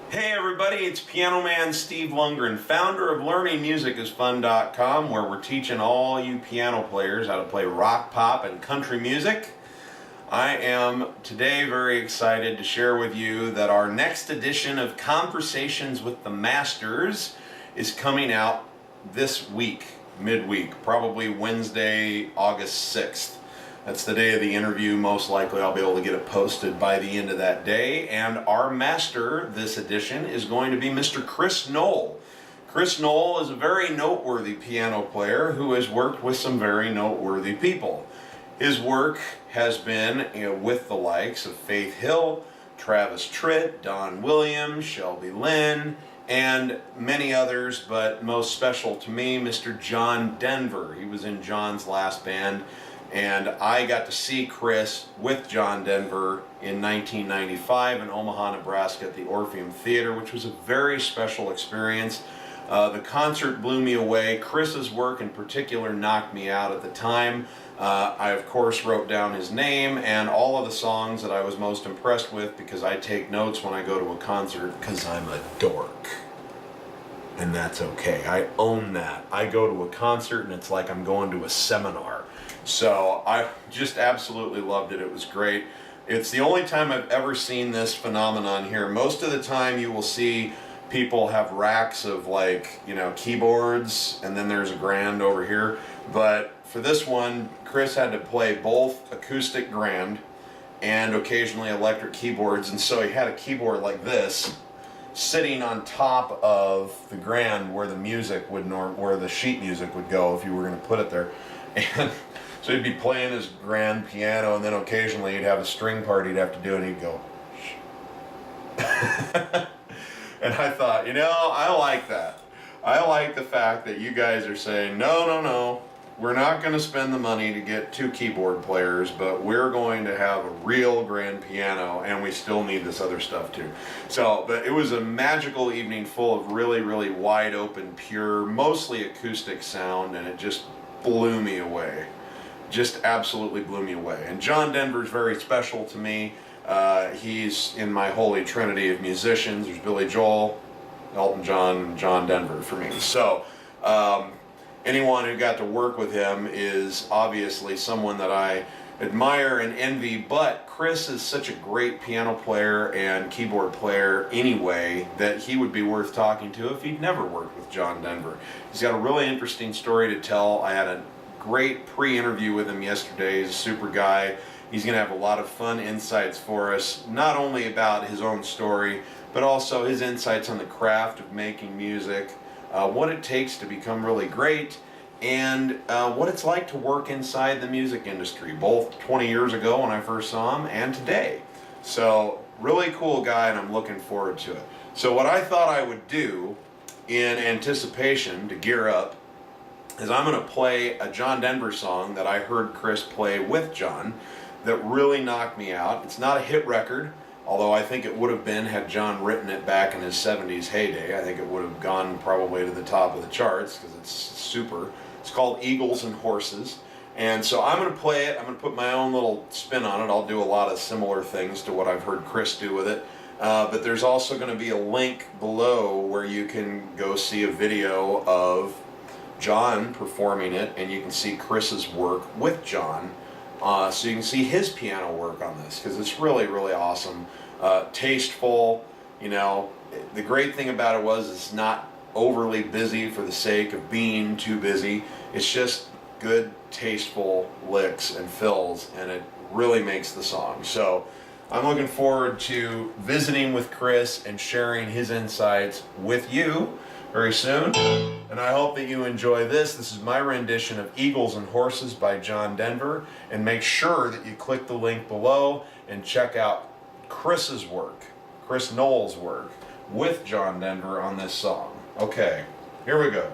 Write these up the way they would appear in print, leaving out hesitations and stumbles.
Hey everybody, it's Piano Man Steve Lundgren, founder of LearningMusicIsFun.com, where we're teaching all you piano players how to play rock, pop, and country music. I am today very excited to share with you that our next edition of Conversations with the Masters is coming out this week, midweek, probably Wednesday, August 6th. That's the day of the interview. Most likely I'll be able to get it posted by the end of that day. And our master this edition is going to be Mr. Chris Nole. Chris Nole is a very noteworthy piano player who has worked with some very noteworthy people. His work has been with the likes of Faith Hill, Travis Tritt, Don Williams, Shelby Lynn, and many others, but most special to me, Mr. John Denver. He was in John's last band. And I got to see Chris with John Denver in 1995 in Omaha, Nebraska at the Orpheum Theater, which was a very special experience. The concert blew me away. Chris's work in particular knocked me out at the time. I, of course, wrote down his name and all of the songs that I was most impressed with because I take notes when I go to a concert because I'm a dork. And that's okay. I own that. I go to a concert and it's like I'm going to a seminar. So I just absolutely loved it. It was great. It's the only time I've ever seen this phenomenon here. Most of the time you will see people have racks of keyboards and then there's a grand over here. But for this one, Chris had to play both acoustic grand and occasionally electric keyboards. And so he had a keyboard like this sitting on top of the grand where the music would where the sheet music would go if you were going to put it there. And so he'd be playing his grand piano, and then occasionally he'd have a string part he'd have to do, and he'd go, and I thought, I like that. I like the fact that you guys are saying, no, we're not going to spend the money to get 2 keyboard players, but we're going to have a real grand piano, and we still need this other stuff too. So, but it was a magical evening full of really, really wide open, pure, mostly acoustic sound, and it just blew me away. Just absolutely blew me away. And John Denver's very special to me. He's in my holy trinity of musicians. There's Billy Joel, Elton John, and John Denver for me. So anyone who got to work with him is obviously someone that I admire and envy, but Chris is such a great piano player and keyboard player anyway that he would be worth talking to if he'd never worked with John Denver. He's got a really interesting story to tell. I had a great pre-interview with him yesterday. He's a super guy. He's going to have a lot of fun insights for us, not only about his own story, but also his insights on the craft of making music, what it takes to become really great, and what it's like to work inside the music industry, both 20 years ago when I first saw him and today. So, really cool guy, and I'm looking forward to it. So what I thought I would do in anticipation to gear up is I'm going to play a John Denver song that I heard Chris play with John that really knocked me out. It's not a hit record, although I think it would have been had John written it back in his 70s heyday. I think it would have gone probably to the top of the charts because it's super. It's called Eagles and Horses. And so I'm going to play it. I'm going to put my own little spin on it. I'll do a lot of similar things to what I've heard Chris do with it. But there's also going to be a link below where you can go see a video of John performing it, and you can see Chris's work with John, so you can see his piano work on this, because it's really, really awesome, tasteful. The great thing about it was it's not overly busy for the sake of being too busy. It's just good, tasteful licks and fills, and it really makes the song. So I'm looking forward to visiting with Chris and sharing his insights with you very soon, and I hope that you enjoy this. This is my rendition of Eagles and Horses by John Denver, and make sure that you click the link below and check out Chris's work, Chris Nole's work, with John Denver on this song. Okay, here we go.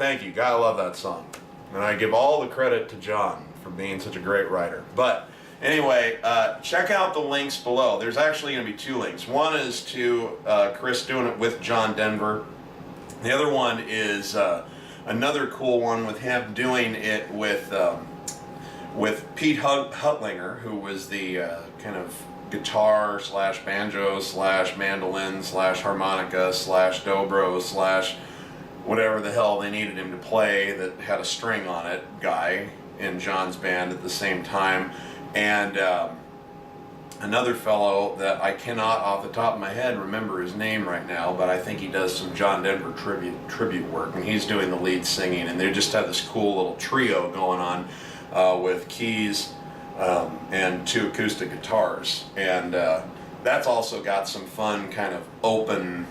Thank you. Gotta love that song. And I give all the credit to John for being such a great writer. But anyway, check out the links below. There's actually going to be 2 links. One is to Chris doing it with John Denver. The other one is another cool one with him doing it with Pete Huttlinger, who was the kind of guitar slash banjo slash mandolin slash harmonica slash dobro slash whatever the hell they needed him to play that had a string on it guy in John's band at the same time. And another fellow that I cannot off the top of my head remember his name right now, but I think he does some John Denver tribute work, and he's doing the lead singing, and they just have this cool little trio going on with keys and 2 acoustic guitars. And that's also got some fun kind of open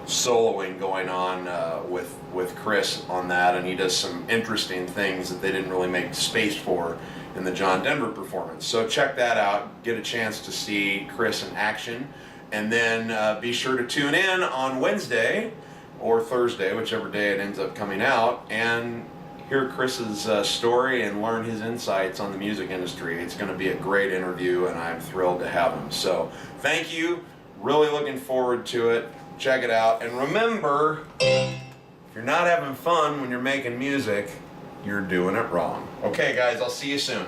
soloing going on with Chris on that, and he does some interesting things that they didn't really make space for in the John Denver performance. So check that out, get a chance to see Chris in action, and then be sure to tune in on Wednesday or Thursday, whichever day it ends up coming out, and hear Chris's story and learn his insights on the music industry. It's going to be a great interview, and I'm thrilled to have him. So thank you, really looking forward to it. Check it out, and remember, if you're not having fun when you're making music, you're doing it wrong. Okay guys, I'll see you soon.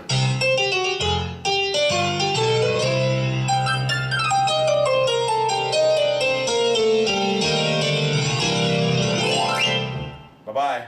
Bye-bye.